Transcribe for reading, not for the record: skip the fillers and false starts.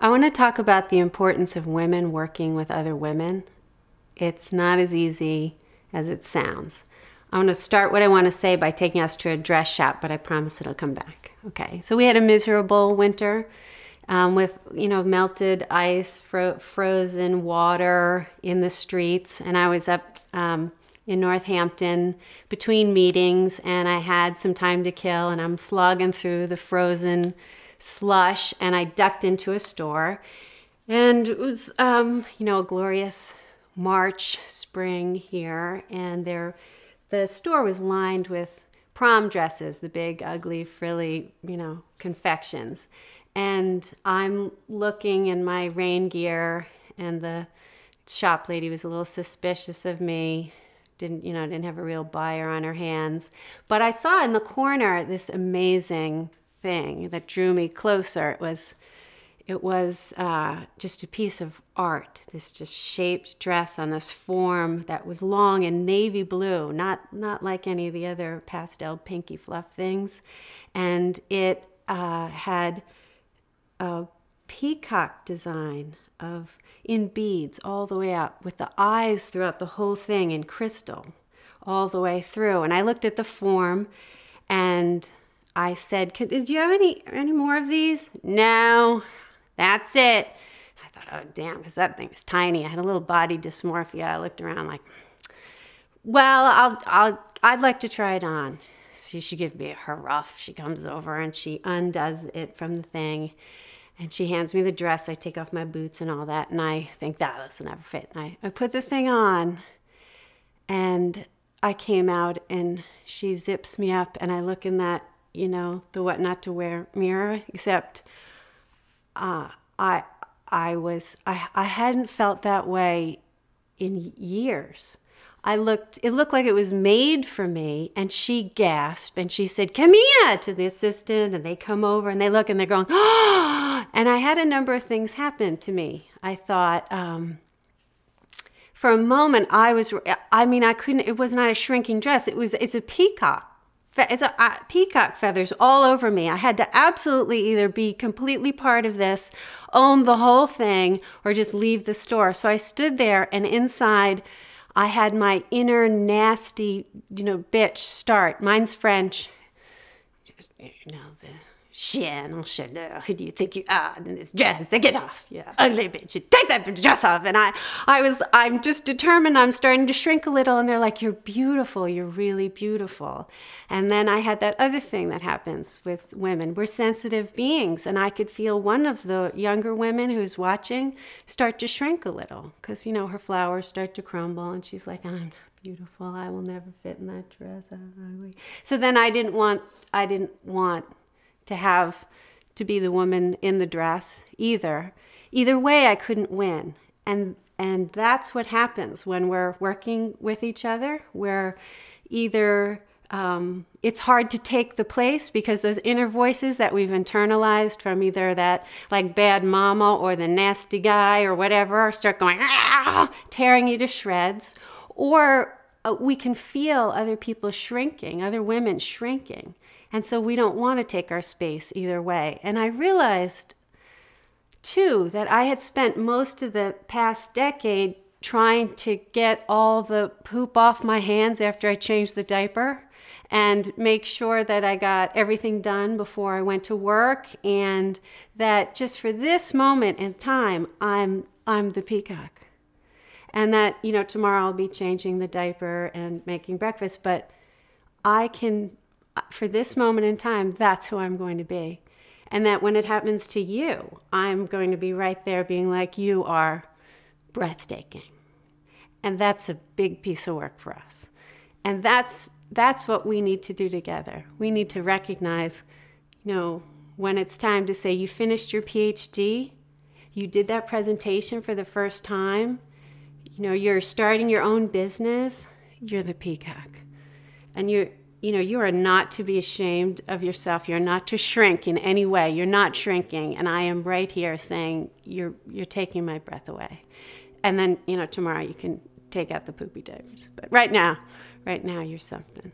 I want to talk about the importance of women working with other women. It's not as easy as it sounds. I want to start what I want to say by taking us to a dress shop, but I promise it'll come back. Okay, so we had a miserable winter with, melted ice, frozen water in the streets, and I was up in Northampton between meetings, and I had some time to kill, and I'm slogging through the frozen slush, and I ducked into a store, and it was, a glorious March spring here, and the store was lined with prom dresses, the big, ugly, frilly, confections. And I'm looking in my rain gear, and the shop lady was a little suspicious of me. Didn't have a real buyer on her hands. But I saw in the corner this amazing thing that drew me closer. It was just a piece of art, this just shaped dress on this form that was long and navy blue, not like any of the other pastel pinky fluff things. And it had a peacock design in beads all the way up, with the eyes throughout the whole thing in crystal all the way through. And I looked at the form and I said, do you have any more of these? No, that's it. I thought, oh damn, because that thing was tiny. I had a little body dysmorphia. I looked around like, well, I'd like to try it on. So she gives me her rough. She comes over and she undoes it from the thing, and she hands me the dress. I take off my boots and all that, and I think this will never fit. And I put the thing on, and I came out, and she zips me up, and I look in that, the what not to wear mirror, except I hadn't felt that way in years. It looked like it was made for me, and she gasped, and she said, "Come here," to the assistant, and they come over, and they look, and they're going, "Oh!" And I had a number of things happen to me. I thought, for a moment, it was not a shrinking dress. It's a peacock. It's a peacock feathers all over me. I had to absolutely either be completely part of this, own the whole thing, or just leave the store. So I stood there, and inside I had my inner nasty, bitch start. Mine's French. Just, the chien, who do you think you are in this dress? Get off, you ugly bitch. You take that dress off. And I'm just determined. I'm starting to shrink a little. And they're like, you're beautiful. You're really beautiful. And then I had that other thing that happens with women. We're sensitive beings. And I could feel one of the younger women who's watching start to shrink a little, because, her flowers start to crumble. And she's like, I'm not beautiful. I will never fit in that dress. So then I didn't want to have to be the woman in the dress either. Either way, I couldn't win. And that's what happens when we're working with each other. We're either, it's hard to take the place, because those inner voices that we've internalized from either that like bad mama or the nasty guy or whatever start going, tearing you to shreds. Or we can feel other people shrinking, other women shrinking. And so we don't want to take our space either way. And I realized, too, that I had spent most of the past decade trying to get all the poop off my hands after I changed the diaper, and make sure that I got everything done before I went to work, and that just for this moment in time, I'm the peacock. And that, tomorrow I'll be changing the diaper and making breakfast, but for this moment in time, that's who I'm going to be. And that when it happens to you, I'm going to be right there being like, you are breathtaking. And that's a big piece of work for us. And that's what we need to do together. We need to recognize, when it's time to say, you finished your PhD, you did that presentation for the first time, you're starting your own business, you're the peacock. And you are not to be ashamed of yourself. You're not to shrink in any way. You're not shrinking. And I am right here saying, you're taking my breath away. And then, tomorrow you can take out the poopy diapers. But right now you're something.